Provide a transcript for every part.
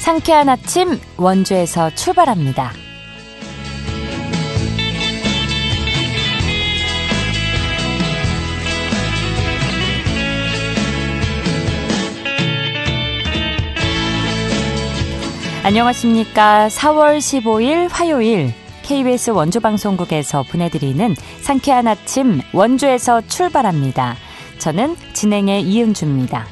상쾌한 아침 원주에서 출발합니다. 안녕하십니까. 4월 15일 화요일 KBS 원주방송국에서 보내드리는 상쾌한 아침 원주에서 출발합니다. 저는 진행의 이은주입니다.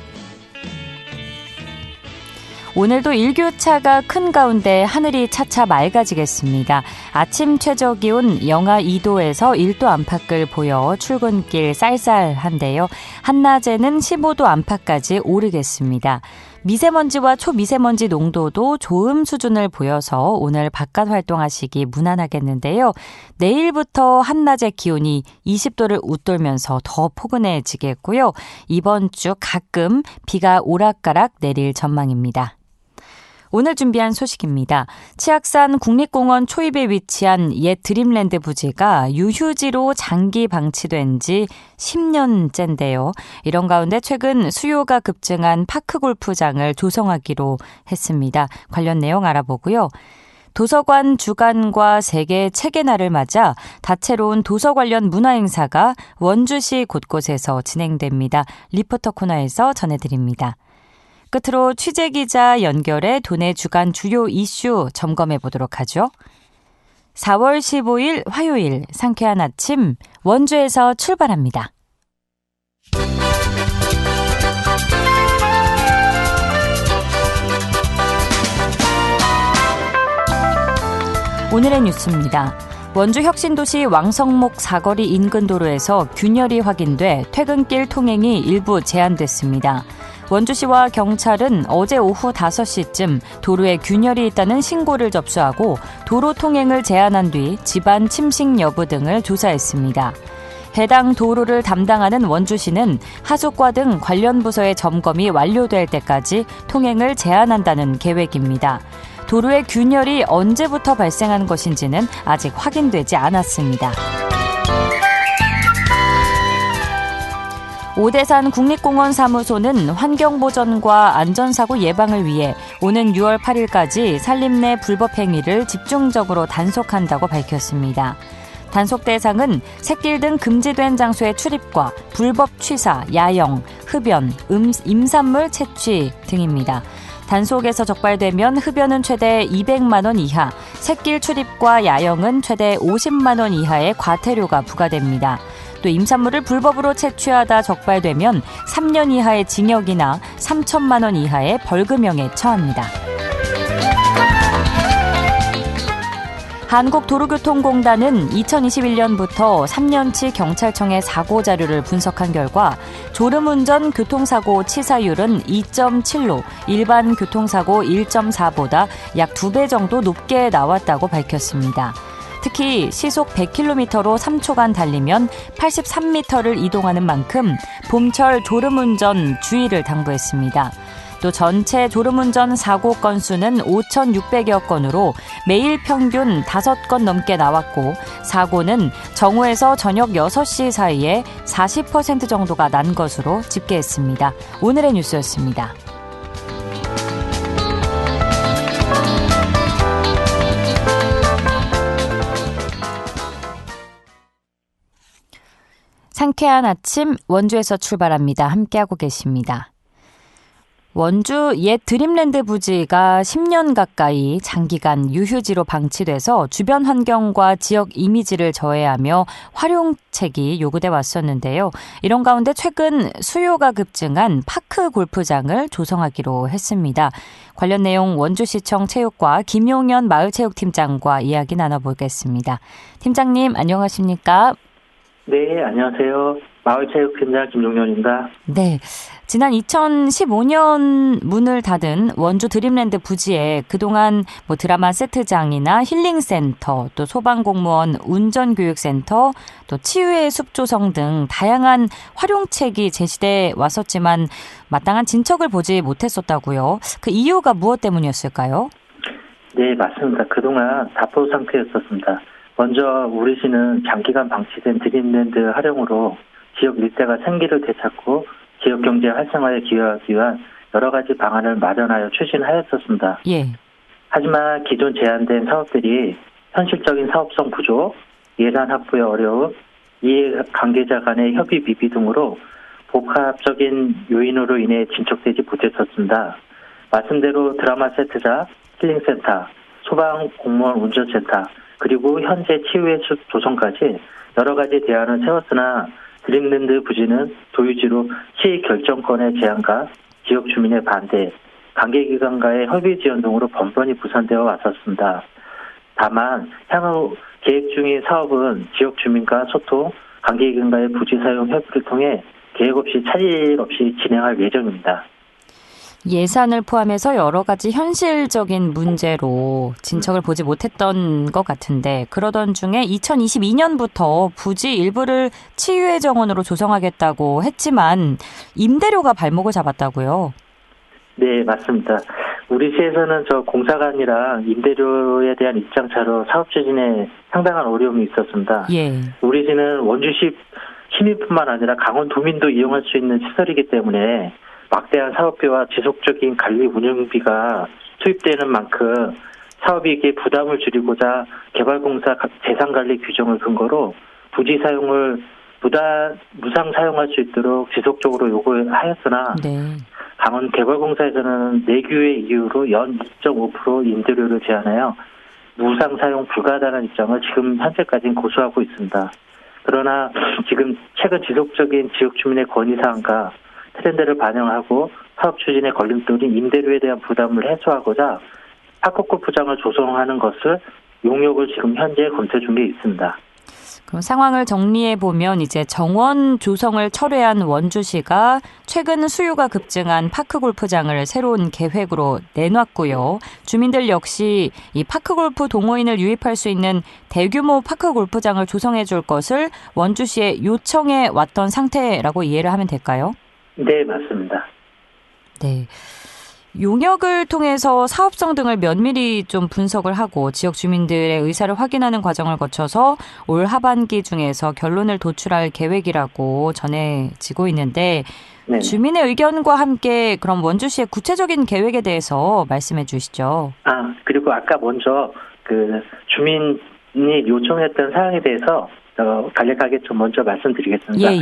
오늘도 일교차가 큰 가운데 하늘이 차차 맑아지겠습니다. 아침 최저기온 영하 2도에서 1도 안팎을 보여 출근길 쌀쌀한데요. 한낮에는 15도 안팎까지 오르겠습니다. 미세먼지와 초미세먼지 농도도 좋음 수준을 보여서 오늘 바깥 활동하시기 무난하겠는데요. 내일부터 한낮의 기온이 20도를 웃돌면서 더 포근해지겠고요. 이번 주 가끔 비가 오락가락 내릴 전망입니다. 오늘 준비한 소식입니다. 치악산 국립공원 초입에 위치한 옛 드림랜드 부지가 유휴지로 장기 방치된 지 10년째인데요. 이런 가운데 최근 수요가 급증한 파크골프장을 조성하기로 했습니다. 관련 내용 알아보고요. 도서관 주간과 세계 책의 날을 맞아 다채로운 도서 관련 문화행사가 원주시 곳곳에서 진행됩니다. 리포터 코너에서 전해드립니다. 끝으로 취재기자 연결해 도내 주간 주요 이슈 점검해 보도록 하죠. 4월 15일 화요일 상쾌한 아침 원주에서 출발합니다. 오늘의 뉴스입니다. 원주 혁신도시 왕성목 사거리 인근 도로에서 균열이 확인돼 퇴근길 통행이 일부 제한됐습니다. 원주시와 경찰은 어제 오후 5시쯤 도로에 균열이 있다는 신고를 접수하고 도로 통행을 제한한 뒤 집안 침식 여부 등을 조사했습니다. 해당 도로를 담당하는 원주시는 하수과 등 관련 부서의 점검이 완료될 때까지 통행을 제한한다는 계획입니다. 도로의 균열이 언제부터 발생한 것인지는 아직 확인되지 않았습니다. 오대산 국립공원 사무소는 환경보전과 안전사고 예방을 위해 오는 6월 8일까지 산림 내 불법 행위를 집중적으로 단속한다고 밝혔습니다. 단속 대상은 샛길 등 금지된 장소의 출입과 불법 취사, 야영, 흡연, 임산물 채취 등입니다. 단속에서 적발되면 흡연은 최대 200만 원 이하, 샛길 출입과 야영은 최대 50만 원 이하의 과태료가 부과됩니다. 또 임산물을 불법으로 채취하다 적발되면 3년 이하의 징역이나 3천만 원 이하의 벌금형에 처합니다. 한국도로교통공단은 2021년부터 3년치 경찰청의 사고 자료를 분석한 결과 졸음운전 교통사고 치사율은 2.7로 일반 교통사고 1.4보다 약 2배 정도 높게 나왔다고 밝혔습니다. 특히 시속 100km로 3초간 달리면 83m를 이동하는 만큼 봄철 졸음운전 주의를 당부했습니다. 또 전체 졸음운전 사고 건수는 5,600여 건으로 매일 평균 5건 넘게 나왔고 사고는 정오에서 저녁 6시 사이에 40% 정도가 난 것으로 집계했습니다. 오늘의 뉴스였습니다. 상쾌한 아침 원주에서 출발합니다. 함께하고 계십니다. 원주 옛 드림랜드 부지가 10년 가까이 장기간 유휴지로 방치돼서 주변 환경과 지역 이미지를 저해하며 활용책이 요구돼 왔었는데요. 이런 가운데 최근 수요가 급증한 파크 골프장을 조성하기로 했습니다. 관련 내용 원주시청 체육과 김용현 마을체육팀장과 이야기 나눠보겠습니다. 팀장님 안녕하십니까? 네, 안녕하세요. 마을체육팀장 김용현입니다. 네, 지난 2015년 문을 닫은 원주 드림랜드 부지에 그동안 드라마 세트장이나 힐링센터, 또 소방공무원 운전교육센터, 또 치유의 숲 조성 등 다양한 활용책이 제시돼 왔었지만 마땅한 진척을 보지 못했었다고요. 그 이유가 무엇 때문이었을까요? 네, 맞습니다. 그동안 답보 상태였었습니다. 먼저 우리 시는 장기간 방치된 드림랜드 활용으로 지역 일대가 생기를 되찾고 지역 경제 활성화에 기여하기 위한 여러 가지 방안을 마련하여 추진하였었습니다. 예. 하지만 기존 제안된 사업들이 현실적인 사업성 부족, 예산 확보의 어려움, 이해관계자 간의 협의 미비 등으로 복합적인 요인으로 인해 진척되지 못했었습니다. 말씀대로 드라마 세트장, 힐링센터, 소방공무원 운전센터, 그리고 현재 치유의 숲 조성까지 여러 가지 대안을 세웠으나 드림랜드 부지는 도유지로 시의 결정권의 제한과 지역 주민의 반대, 관계기관과의 협의 지연 등으로 번번이 무산되어 왔었습니다. 다만 향후 계획 중인 사업은 지역 주민과 소통, 관계기관과의 부지 사용 협의를 통해 계획 없이 차질 없이 진행할 예정입니다. 예산을 포함해서 여러 가지 현실적인 문제로 진척을 보지 못했던 것 같은데 그러던 중에 2022년부터 부지 일부를 치유의 정원으로 조성하겠다고 했지만 임대료가 발목을 잡았다고요? 네, 맞습니다. 우리 시에서는 공사관이랑 임대료에 대한 입장차로 사업 추진에 상당한 어려움이 있었습니다. 예. 우리 시는 원주시 시민뿐만 아니라 강원도민도 이용할 수 있는 시설이기 때문에 막대한 사업비와 지속적인 관리 운영비가 투입되는 만큼 사업이익에 부담을 줄이고자 개발공사 재산관리 규정을 근거로 부지 사용을 무상 사용할 수 있도록 지속적으로 요구하였으나 네. 강원개발공사에서는 내규의 이유로 연 2.5% 임대료를 제한하여 무상 사용 불가하다는 입장을 지금 현재까지는 고수하고 있습니다. 그러나 지금 최근 지속적인 지역 주민의 건의사항과 트렌드를 반영하고 사업 추진의 걸림돌인 임대료에 대한 부담을 해소하고자 파크골프장을 조성하는 것을 용역을 지금 현재 검토 중에 있습니다. 그럼 상황을 정리해 보면 이제 정원 조성을 철회한 원주시가 최근 수요가 급증한 파크골프장을 새로운 계획으로 내놨고요. 주민들 역시 이 파크골프 동호인을 유입할 수 있는 대규모 파크골프장을 조성해 줄 것을 원주시에 요청해 왔던 상태라고 이해를 하면 될까요? 네, 맞습니다. 네. 용역을 통해서 사업성 등을 면밀히 좀 분석을 하고 지역 주민들의 의사를 확인하는 과정을 거쳐서 올 하반기 중에서 결론을 도출할 계획이라고 전해지고 있는데 네네. 주민의 의견과 함께 그럼 원주시의 구체적인 계획에 대해서 말씀해 주시죠. 그리고 아까 먼저 주민이 요청했던 사항에 대해서 간략하게 좀 먼저 말씀드리겠습니다. 예.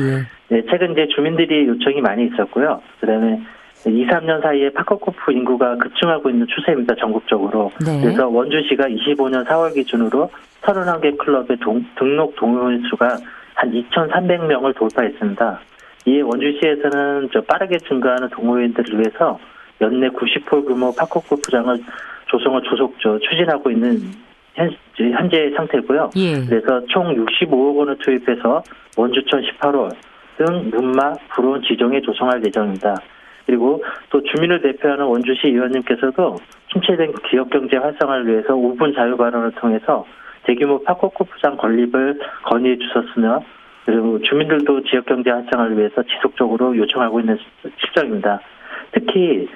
네, 최근 이제 주민들이 요청이 많이 있었고요. 그다음에 2, 3년 사이에 파크골프 인구가 급증하고 있는 추세입니다. 전국적으로. 네. 그래서 원주시가 25년 4월 기준으로 31개 클럽의 등록 동호인 수가 한 2,300명을 돌파했습니다. 이에 원주시에서는 빠르게 증가하는 동호인들을 위해서 연내 90홀 규모 파크골프장을 조성을 추진하고 있는 현재 상태고요. 예. 그래서 총 65억 원을 투입해서 원주천 18홀 등 문막, 불온 지정에 조성할 예정입니다. 그리고 또 주민을 대표하는 원주시 의원님께서도 침체된 지역경제 활성화를 위해서 5분 자유 발언을 통해서 대규모 파크골프장 건립을 건의해 주셨으며 그리고 주민들도 지역경제 활성화를 위해서 지속적으로 요청하고 있는 실정입니다. 특히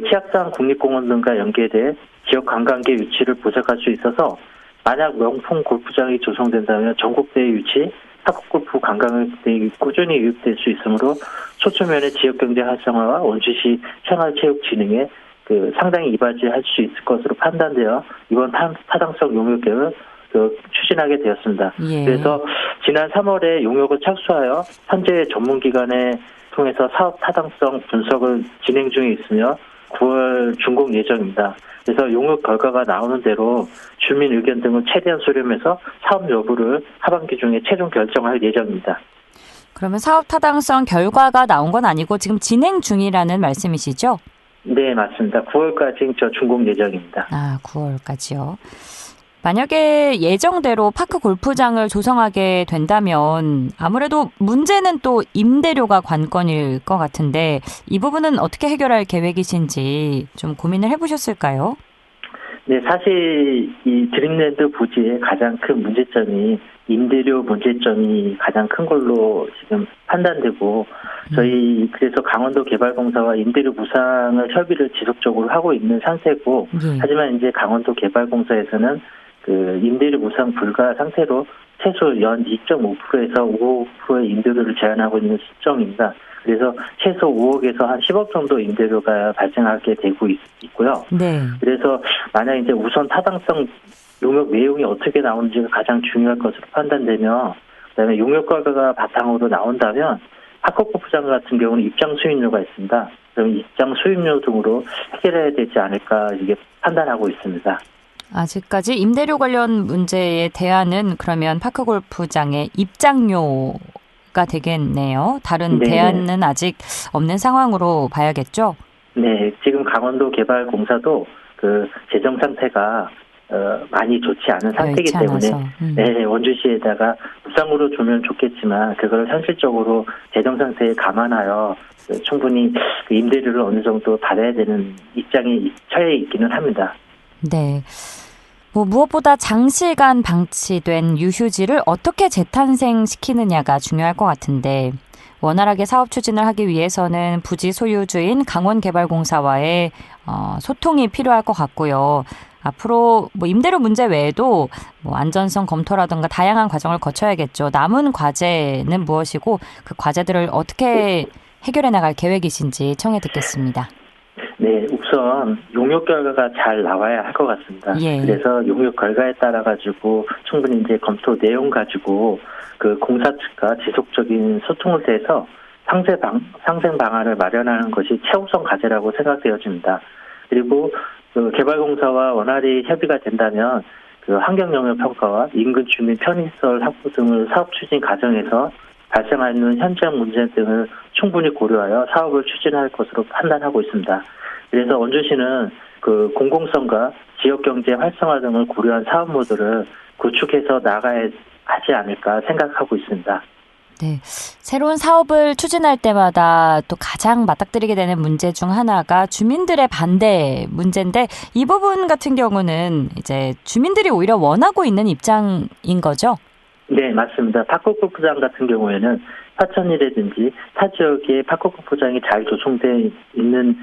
치악산 국립공원 등과 연계돼 지역 관광객 유치를 보장할 수 있어서 만약 명품 골프장이 조성된다면 전국대회 유치, 파크골프 관광객이 꾸준히 유입될 수 있으므로 초초면의 지역경제 활성화와 원주시 생활체육 진흥에 상당히 이바지할 수 있을 것으로 판단되어 이번 타당성 용역계획을 추진하게 되었습니다. 예. 그래서 지난 3월에 용역을 착수하여 현재 전문기관에 통해서 사업 타당성 분석을 진행 중에 있으며 9월 준공 예정입니다. 그래서 용역 결과가 나오는 대로 주민 의견 등을 최대한 수렴해서 사업 여부를 하반기 중에 최종 결정할 예정입니다. 그러면 사업 타당성 결과가 나온 건 아니고 지금 진행 중이라는 말씀이시죠? 네, 맞습니다. 9월까지 준공 예정입니다. 9월까지요. 만약에 예정대로 파크 골프장을 조성하게 된다면 아무래도 문제는 또 임대료가 관건일 것 같은데 이 부분은 어떻게 해결할 계획이신지 좀 고민을 해보셨을까요? 네, 사실 이 드림랜드 부지의 가장 큰 문제점이 임대료 문제점이 가장 큰 걸로 지금 판단되고 저희 그래서 강원도 개발공사와 임대료 무상을 협의를 지속적으로 하고 있는 상태고 하지만 이제 강원도 개발공사에서는 임대료 무상 불가 상태로 최소 연 2.5%에서 5%의 임대료를 제한하고 있는 시점입니다. 그래서 최소 5억에서 한 10억 정도 임대료가 발생하게 되고 있고요. 네. 그래서 만약 이제 우선 타당성 용역 내용이 어떻게 나오는지가 가장 중요할 것으로 판단되며, 그다음에 용역 결과가 바탕으로 나온다면 파크골프장 같은 경우는 입장 수임료가 있습니다. 그럼 입장 수임료 등으로 해결해야 되지 않을까 이게 판단하고 있습니다. 아직까지 임대료 관련 문제에 대안은 그러면 파크골프장의 입장료가 되겠네요. 다른 네. 대안은 아직 없는 상황으로 봐야겠죠? 네, 지금 강원도 개발공사도 그 재정 상태가 많이 좋지 않은 상태이기 때문에 네, 원주시에다가 무상으로 주면 좋겠지만 그걸 현실적으로 재정 상태에 감안하여 충분히 그 임대료를 어느 정도 받아야 되는 입장에 처해 있기는 합니다. 네. 무엇보다 장시간 방치된 유휴지를 어떻게 재탄생시키느냐가 중요할 것 같은데, 원활하게 사업 추진을 하기 위해서는 부지 소유주인 강원개발공사와의 소통이 필요할 것 같고요. 앞으로 임대료 문제 외에도 안전성 검토라든가 다양한 과정을 거쳐야겠죠. 남은 과제는 무엇이고 그 과제들을 어떻게 해결해 나갈 계획이신지 청해 듣겠습니다. 네, 우선 용역 결과가 잘 나와야 할 것 같습니다. 예. 그래서 용역 결과에 따라 가지고 충분히 이제 검토 내용 가지고 그 공사 측과 지속적인 소통을 해서 상생 방안을 마련하는 것이 최우선 과제라고 생각되어집니다. 그리고 그 개발공사와 원활히 협의가 된다면 그 환경 영역 평가와 인근 주민 편의시설 확보 등을 사업 추진 과정에서 발생하는 현장 문제 등을 충분히 고려하여 사업을 추진할 것으로 판단하고 있습니다. 그래서 원주시는 그 공공성과 지역 경제 활성화 등을 고려한 사업 모델을 구축해서 나가야 하지 않을까 생각하고 있습니다. 네, 새로운 사업을 추진할 때마다 또 가장 맞닥뜨리게 되는 문제 중 하나가 주민들의 반대 문제인데, 이 부분 같은 경우는 이제 주민들이 오히려 원하고 있는 입장인 거죠? 네, 맞습니다. 파크골프장 같은 경우에는 화천이라든지 타 지역에 파크골프장이 잘 조성되어 있는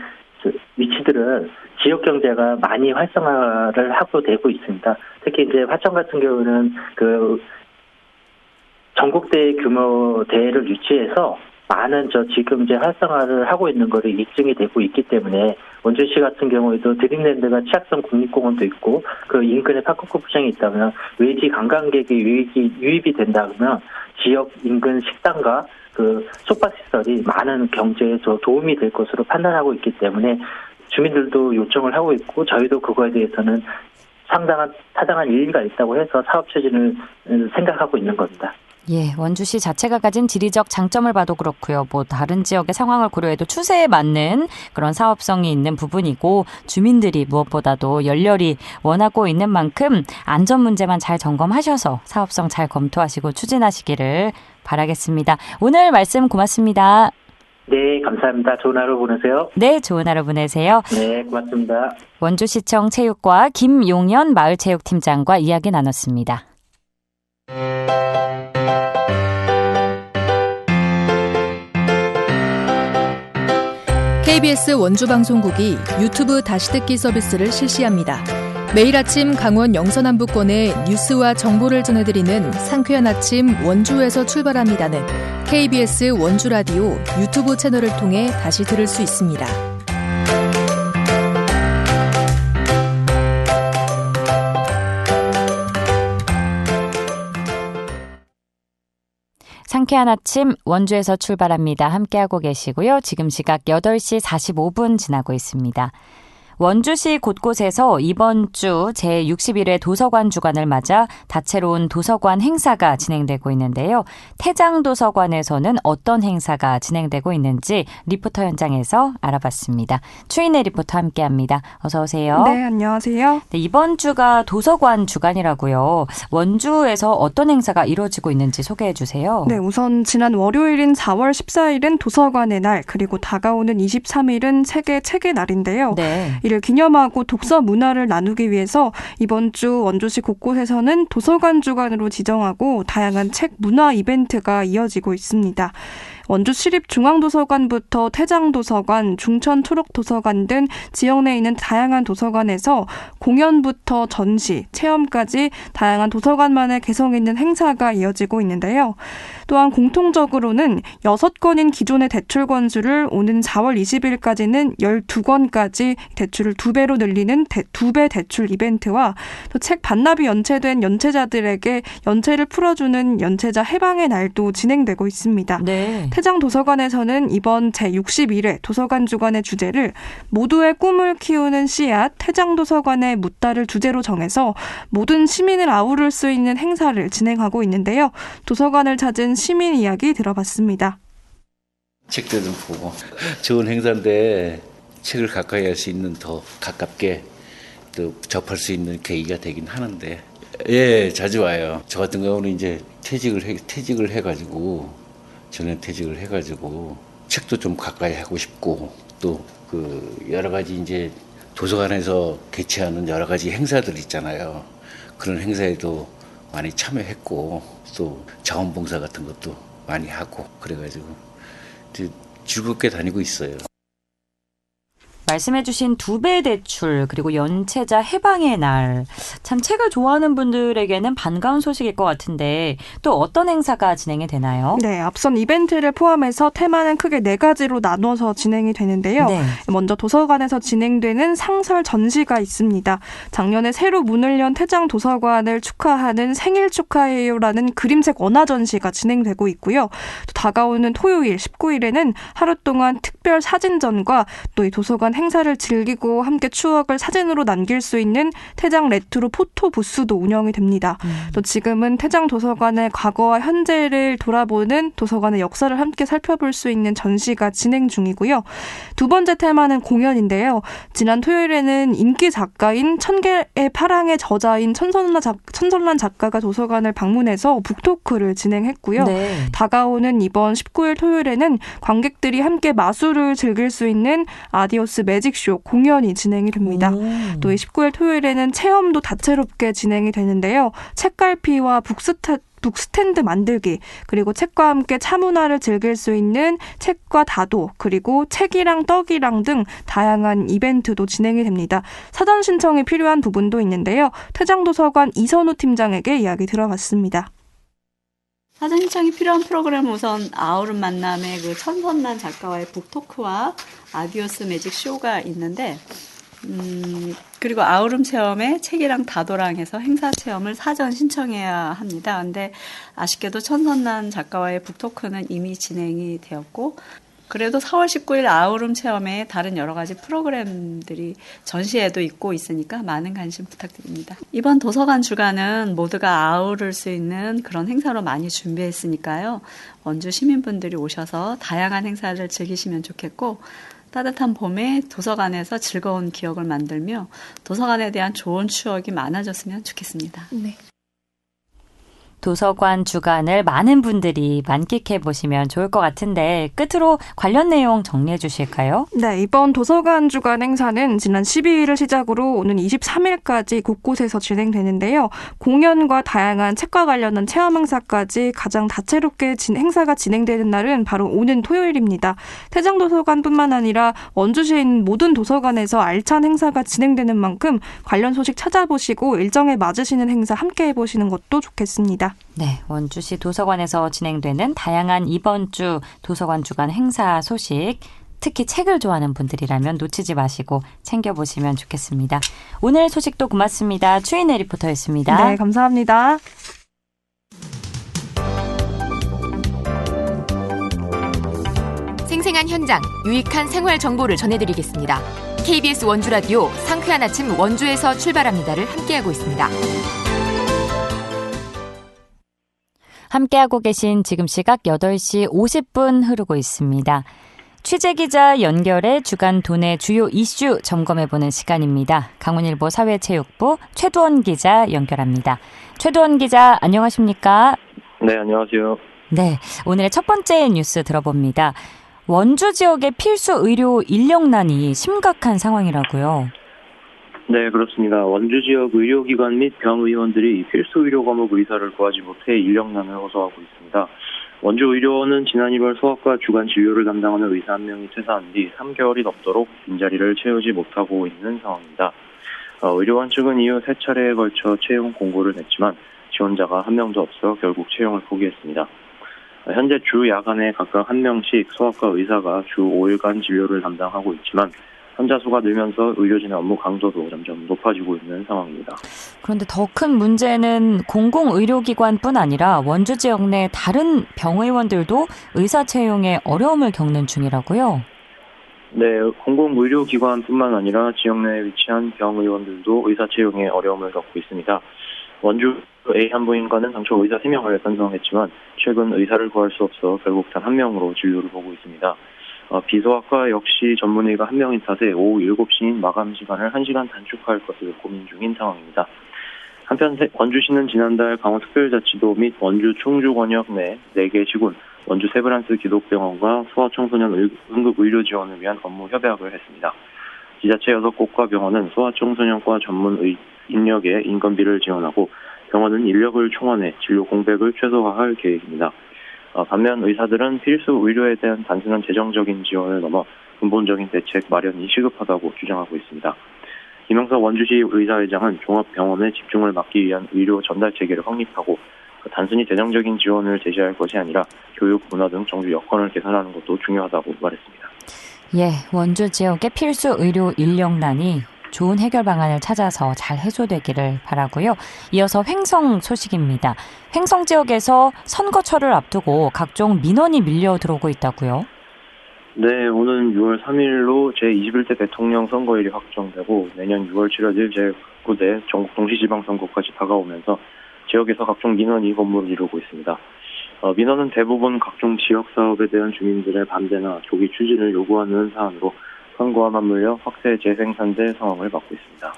위치들은 지역 경제가 많이 활성화를 하고 되고 있습니다. 특히 이제 화천 같은 경우는 그 전국대회 규모 대회를 유치해서 많은 지금 이제 활성화를 하고 있는 거를 입증이 되고 있기 때문에 원주시 같은 경우에도 드림랜드가 치악성 국립공원도 있고 그 인근에 파크골프장이 있다면 외지 관광객이 유입이 된다면 지역 인근 식당과 그 숙박시설이 많은 경제에 도움이 될 것으로 판단하고 있기 때문에 주민들도 요청을 하고 있고 저희도 그거에 대해서는 타당한 일리가 있다고 해서 사업 추진을 생각하고 있는 겁니다. 예, 원주시 자체가 가진 지리적 장점을 봐도 그렇고요. 다른 지역의 상황을 고려해도 추세에 맞는 그런 사업성이 있는 부분이고, 주민들이 무엇보다도 열렬히 원하고 있는 만큼 안전 문제만 잘 점검하셔서 사업성 잘 검토하시고 추진하시기를 바라겠습니다. 오늘 말씀 고맙습니다. 네, 감사합니다. 좋은 하루 보내세요. 네, 좋은 하루 보내세요. 네, 고맙습니다. 원주시청 체육과 김용현 마을체육팀장과 이야기 나눴습니다. KBS 원주방송국이 유튜브 다시 듣기 서비스를 실시합니다. 매일 아침 강원 영서남부권의 뉴스와 정보를 전해드리는 상쾌한 아침 원주에서 출발합니다는 KBS 원주라디오 유튜브 채널을 통해 다시 들을 수 있습니다. 상쾌한 아침 원주에서 출발합니다. 함께하고 계시고요. 지금 시각 8시 45분 지나고 있습니다. 원주시 곳곳에서 이번 주 제61회 도서관 주간을 맞아 다채로운 도서관 행사가 진행되고 있는데요. 태장도서관에서는 어떤 행사가 진행되고 있는지 리포터 현장에서 알아봤습니다. 추인혜 리포터 함께합니다. 어서 오세요. 네, 안녕하세요. 네, 이번 주가 도서관 주간이라고요. 원주에서 어떤 행사가 이루어지고 있는지 소개해 주세요. 네, 우선 지난 월요일인 4월 14일은 도서관의 날, 그리고 다가오는 23일은 세계 책의 날인데요. 네. 이를 기념하고 독서 문화를 나누기 위해서 이번 주 원주시 곳곳에서는 도서관 주간으로 지정하고 다양한 책 문화 이벤트가 이어지고 있습니다. 원주 시립중앙도서관부터 태장도서관, 중천초록도서관 등 지역 내에 있는 다양한 도서관에서 공연부터 전시, 체험까지 다양한 도서관만의 개성 있는 행사가 이어지고 있는데요. 또한 공통적으로는 6권인 기존의 대출 권수를 오는 4월 20일까지는 12권까지 대출을 2배로 늘리는 2배 대출 이벤트와 또 책 반납이 연체된 연체자들에게 연체를 풀어주는 연체자 해방의 날도 진행되고 있습니다. 네. 태장도서관에서는 이번 제61회 도서관 주간의 주제를 모두의 꿈을 키우는 씨앗 태장도서관의 묻다를 주제로 정해서 모든 시민을 아우를 수 있는 행사를 진행하고 있는데요. 도서관을 찾은 시민 이야기 들어봤습니다. 책도 좀 보고 좋은 행사인데 책을 가까이 할 수 있는 더 가깝게 또 접할 수 있는 계기가 되긴 하는데 예 자주 와요. 저 같은 경우는 이제 퇴직을 해가지고 전현퇴직을 해가지고 책도 좀 가까이 하고 싶고 또 그 여러 가지 이제 도서관에서 개최하는 여러 가지 행사들 있잖아요. 그런 행사에도 많이 참여했고 또 자원봉사 같은 것도 많이 하고 그래가지고 즐겁게 다니고 있어요. 말씀해주신 2배 대출 그리고 연체자 해방의 날, 참 책을 좋아하는 분들에게는 반가운 소식일 것 같은데 또 어떤 행사가 진행이 되나요? 네, 앞선 이벤트를 포함해서 테마는 크게 4가지로 나눠서 진행이 되는데요. 네. 먼저 도서관에서 진행되는 상설 전시가 있습니다. 작년에 새로 문을 연 태장도서관을 축하하는 생일 축하해요라는 그림책 원화 전시가 진행되고 있고요. 또 다가오는 토요일 19일에는 하루 동안 특별 사진전과 또 이 도서관 행사를 즐기고 함께 추억을 사진으로 남길 수 있는 태장 레트로 포토 부스도 운영이 됩니다. 또 지금은 태장 도서관의 과거와 현재를 돌아보는 도서관의 역사를 함께 살펴볼 수 있는 전시가 진행 중이고요. 2번째 테마는 공연인데요. 지난 토요일에는 인기 작가인 천개의 파랑의 저자인 천선란 작가가 도서관을 방문해서 북토크를 진행했고요. 네. 다가오는 이번 19일 토요일에는 관객들이 함께 마술을 즐길 수 있는 아디오스 매직쇼 공연이 진행이 됩니다. 또 이 19일 토요일에는 체험도 다채롭게 진행이 되는데요. 책갈피와 북스탠드 만들기, 그리고 책과 함께 차문화를 즐길 수 있는 책과 다도, 그리고 책이랑 떡이랑 등 다양한 이벤트도 진행이 됩니다. 사전 신청이 필요한 부분도 있는데요. 태장도서관 이선우 팀장에게 이야기 들어봤습니다. 사전 신청이 필요한 프로그램은 우선 아우름 만남의 그 천선란 작가와의 북토크와 아디오스 매직 쇼가 있는데 그리고 아우름 체험에 책이랑 다도랑 해서 행사 체험을 사전 신청해야 합니다. 근데 아쉽게도 천선란 작가와의 북토크는 이미 진행이 되었고 그래도 4월 19일 아우름 체험에 다른 여러 가지 프로그램들이 전시회도 있고 있으니까 많은 관심 부탁드립니다. 이번 도서관 주간은 모두가 아우를 수 있는 그런 행사로 많이 준비했으니까요. 원주 시민분들이 오셔서 다양한 행사를 즐기시면 좋겠고 따뜻한 봄에 도서관에서 즐거운 기억을 만들며 도서관에 대한 좋은 추억이 많아졌으면 좋겠습니다. 네. 도서관 주간을 많은 분들이 만끽해 보시면 좋을 것 같은데 끝으로 관련 내용 정리해 주실까요? 네, 이번 도서관 주간 행사는 지난 12일을 시작으로 오는 23일까지 곳곳에서 진행되는데요. 공연과 다양한 책과 관련한 체험 행사까지 가장 다채롭게 행사가 진행되는 날은 바로 오는 토요일입니다. 태장도서관뿐만 아니라 원주시에 있는 모든 도서관에서 알찬 행사가 진행되는 만큼 관련 소식 찾아보시고 일정에 맞으시는 행사 함께 해보시는 것도 좋겠습니다. 네, 원주시 도서관에서 진행되는 다양한 이번 주 도서관 주간 행사 소식, 특히 책을 좋아하는 분들이라면 놓치지 마시고 챙겨보시면 좋겠습니다. 오늘 소식도 고맙습니다. 추인혜 리포터였습니다. 네, 감사합니다. 생생한 현장, 유익한 생활 정보를 전해드리겠습니다. KBS 원주라디오 상쾌한 아침 원주에서 출발합니다를 함께하고 있습니다. 함께하고 계신 지금 시각 8시 50분 흐르고 있습니다. 취재기자 연결해 주간 도내 주요 이슈 점검해보는 시간입니다. 강원일보 사회체육부 최두원 기자 연결합니다. 최두원 기자 안녕하십니까? 네, 안녕하세요. 네, 오늘의 첫 번째 뉴스 들어봅니다. 원주 지역의 필수 의료 인력난이 심각한 상황이라고요. 네, 그렇습니다. 원주 지역 의료기관 및 병의원들이 필수 의료 과목 의사를 구하지 못해 인력난을 호소하고 있습니다. 원주의료원은 지난 2월 소아과 주간 진료를 담당하는 의사 1명이 퇴사한 뒤 3개월이 넘도록 빈자리를 채우지 못하고 있는 상황입니다. 의료원 측은 이후 3차례에 걸쳐 채용 공고를 냈지만 지원자가 1명도 없어 결국 채용을 포기했습니다. 현재 주 야간에 각각 1명씩 소아과 의사가 주 5일간 진료를 담당하고 있지만 환자 수가 늘면서 의료진의 업무 강도도 점점 높아지고 있는 상황입니다. 그런데 더 큰 문제는 공공의료기관뿐 아니라 원주 지역 내 다른 병의원들도 의사 채용에 어려움을 겪는 중이라고요? 네, 공공의료기관뿐만 아니라 지역 내에 위치한 병의원들도 의사 채용에 어려움을 겪고 있습니다. 원주 A 한부인과는 당초 의사 3명을 편성했지만 최근 의사를 구할 수 없어 결국 단 1명으로 진료를 보고 있습니다. 비소아과 역시 전문의가 1명인 탓에 오후 7시인 마감 시간을 1시간 단축할 것을 고민 중인 상황입니다. 한편 원주시는 지난달 강원특별자치도 및 원주 충주권역 내 4개 시군, 원주 세브란스 기독병원과 소아청소년 응급의료지원을 위한 업무 협약을 했습니다. 지자체 6곳과 병원은 소아청소년과 전문 인력의 인건비를 지원하고 병원은 인력을 총원해 진료 공백을 최소화할 계획입니다. 반면 의사들은 필수 의료에 대한 단순한 재정적인 지원을 넘어 근본적인 대책 마련이 시급하다고 주장하고 있습니다. 김영석 원주시 의사회장은 종합병원에 집중을 막기 위한 의료 전달 체계를 확립하고 단순히 재정적인 지원을 제시할 것이 아니라 교육, 문화 등 정부 여건을 개선하는 것도 중요하다고 말했습니다. 예, 원주 지역의 필수 의료 인력난이 좋은 해결 방안을 찾아서 잘 해소되기를 바라고요. 이어서 횡성 소식입니다. 횡성 지역에서 선거철을 앞두고 각종 민원이 밀려 들어오고 있다고요? 네, 오는 6월 3일로 제21대 대통령 선거일이 확정되고 내년 6월 치러질 제9대 전국 동시지방선거까지 다가오면서 지역에서 각종 민원이 본물을 이루고 있습니다. 민원은 대부분 각종 지역사업에 대한 주민들의 반대나 조기 추진을 요구하는 사안으로 선거와 맞물려 확대 재생산될 상황을 받고 있습니다.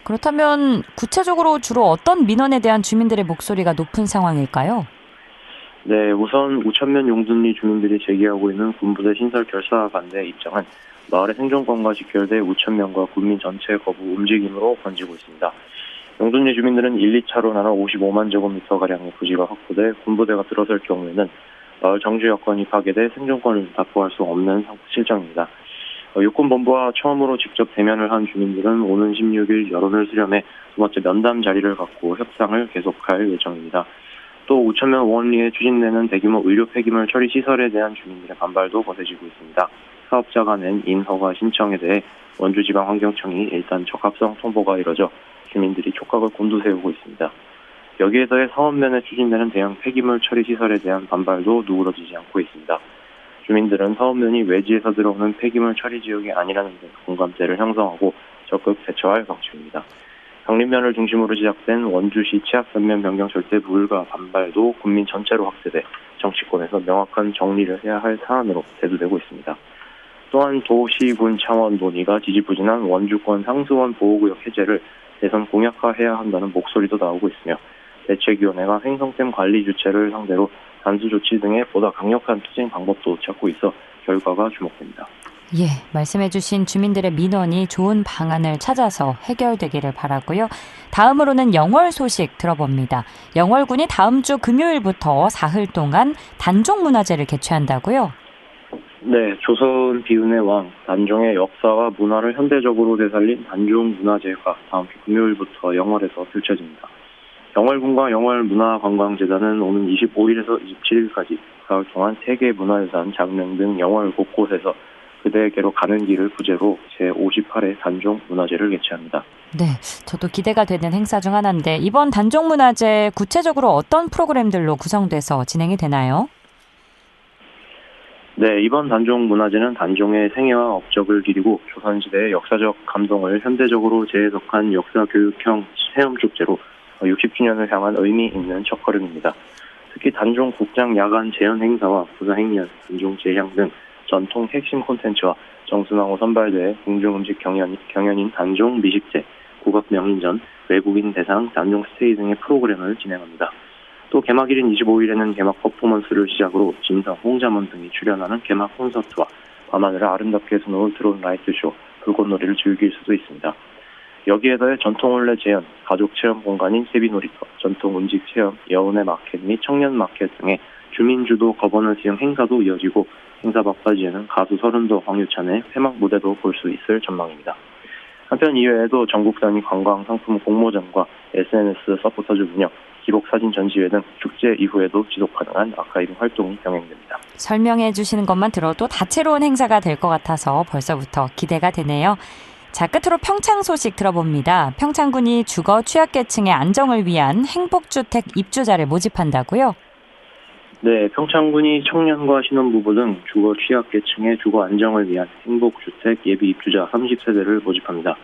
그렇다면 구체적으로 주로 어떤 민원에 대한 주민들의 목소리가 높은 상황일까요? 네, 우선 우천면 용둔리 주민들이 제기하고 있는 군부대 신설 결사 반대 입장은 마을의 생존권과 직결돼 우천면과 군민 전체 거부 움직임으로 번지고 있습니다. 용둔리 주민들은 1, 2차로 나눠 55만 제곱미터가량의 부지가 확보돼 군부대가 들어설 경우에는 마을 정주 여건이 파괴돼 생존권을 답보할 수 없는 실정입니다. 육군본부와 처음으로 직접 대면을 한 주민들은 오는 16일 여론을 수렴해 두 번째 면담 자리를 갖고 협상을 계속할 예정입니다. 또 우천면 원리에 추진되는 대규모 의료 폐기물 처리 시설에 대한 주민들의 반발도 거세지고 있습니다. 사업자가 낸 인허가 신청에 대해 원주지방환경청이 일단 적합성 통보가 이뤄져 주민들이 촉각을 곤두세우고 있습니다. 여기에 더해 사업면에 추진되는 대형 폐기물 처리 시설에 대한 반발도 누그러지지 않고 있습니다. 주민들은 사업면이 외지에서 들어오는 폐기물 처리 지역이 아니라는 데 공감대를 형성하고 적극 대처할 방침입니다. 강림면을 중심으로 시작된 원주시 치악산면 변경 절대 불가 반발도 국민 전체로 확대돼 정치권에서 명확한 정리를 해야 할 사안으로 대두되고 있습니다. 또한 도시군 차원 논의가 지지부진한 원주권 상수원 보호구역 해제를 대선 공약화해야 한다는 목소리도 나오고 있으며 대책위원회가 횡성댐 관리 주체를 상대로 단수 조치 등의 보다 강력한 투쟁 방법도 찾고 있어 결과가 주목됩니다. 예, 말씀해 주신 주민들의 민원이 좋은 방안을 찾아서 해결되기를 바라고요. 다음으로는 영월 소식 들어봅니다. 영월군이 다음 주 금요일부터 사흘 동안 단종문화제를 개최한다고요? 네, 조선 비운의 왕 단종의 역사와 문화를 현대적으로 되살린 단종문화제가 다음 주 금요일부터 영월에서 펼쳐집니다. 영월군과 영월문화관광재단은 오는 25일에서 27일까지 사흘 동안 세계 문화유산 장릉 등 영월 곳곳에서 그대에게로 가는 길을 부제로 제58회 단종문화제를 개최합니다. 네, 저도 기대가 되는 행사 중 하나인데 이번 단종문화제 구체적으로 어떤 프로그램들로 구성돼서 진행이 되나요? 네, 이번 단종문화제는 단종의 생애와 업적을 기리고 조선시대의 역사적 감동을 현대적으로 재해석한 역사교육형 체험축제로 60주년을 향한 의미 있는 첫걸음입니다. 특히 단종 국장 야간 재현 행사와 부사 행렬, 단종 제향 등 전통 핵심 콘텐츠와 정순왕후 선발대회, 궁중음식 경연인 단종 미식제, 국악 명인전, 외국인 대상, 단종 스테이 등의 프로그램을 진행합니다. 또 개막일인 25일에는 개막 퍼포먼스를 시작으로 진성, 홍자문 등이 출연하는 개막 콘서트와 밤하늘을 아름답게 수놓을 드론 라이트쇼, 불꽃놀이를 즐길 수도 있습니다. 여기에 더해 전통올레 재현, 가족 체험 공간인 세비놀이터, 전통 음식 체험, 여운의 마켓 및 청년 마켓 등의 주민주도 거버넌스형 행사도 이어지고 행사 막바지에는 가수 서른도 황유찬의 회막 무대도 볼 수 있을 전망입니다. 한편 이외에도 전국 단위 관광 상품 공모전과 SNS 서포터즈 운영, 기록 사진 전시회 등 축제 이후에도 지속 가능한 아카이빙 활동이 병행됩니다. 설명해 주시는 것만 들어도 다채로운 행사가 될 것 같아서 벌써부터 기대가 되네요. 자, 끝으로 평창 소식 들어봅니다. 평창군이 주거 취약계층의 안정을 위한 행복주택 입주자를 모집한다고요? 네, 평창군이 청년과 신혼부부 등 주거 취약계층의 주거 안정을 위한 행복주택 예비 입주자 30세대를 모집합니다.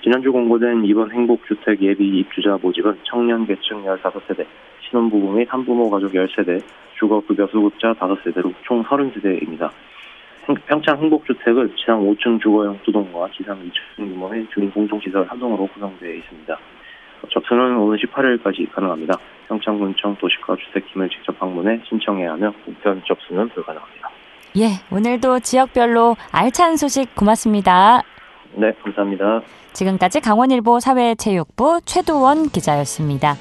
지난주 공고된 이번 행복주택 예비 입주자 모집은 청년계층 15세대, 신혼부부 및 한부모 가족 10세대, 주거급여 수급자 5세대로 총 30세대입니다. 평창 행복주택은 지상 5층 주거용 두동과 지상 2층 규모의 주민공동시설 한 동으로 구성되어 있습니다. 접수는 오늘 18일까지 가능합니다. 평창군청 도시가주택팀을 직접 방문해 신청해야 하며 우편 접수는 불가능합니다. 예, 오늘도 지역별로 알찬 소식 고맙습니다. 네, 감사합니다. 지금까지 강원일보 사회체육부 최두원 기자였습니다.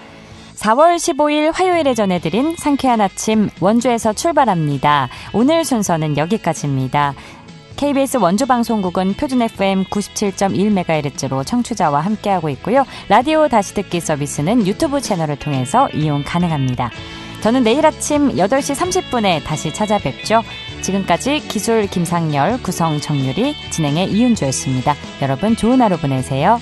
4월 15일 화요일에 전해드린 상쾌한 아침 원주에서 출발합니다. 오늘 순서는 여기까지입니다. KBS 원주방송국은 표준 FM 97.1MHz로 청취자와 함께하고 있고요. 라디오 다시 듣기 서비스는 유튜브 채널을 통해서 이용 가능합니다. 저는 내일 아침 8시 30분에 다시 찾아뵙죠. 지금까지 기술 김상열, 구성 정유리, 진행의 이윤주였습니다. 여러분 좋은 하루 보내세요.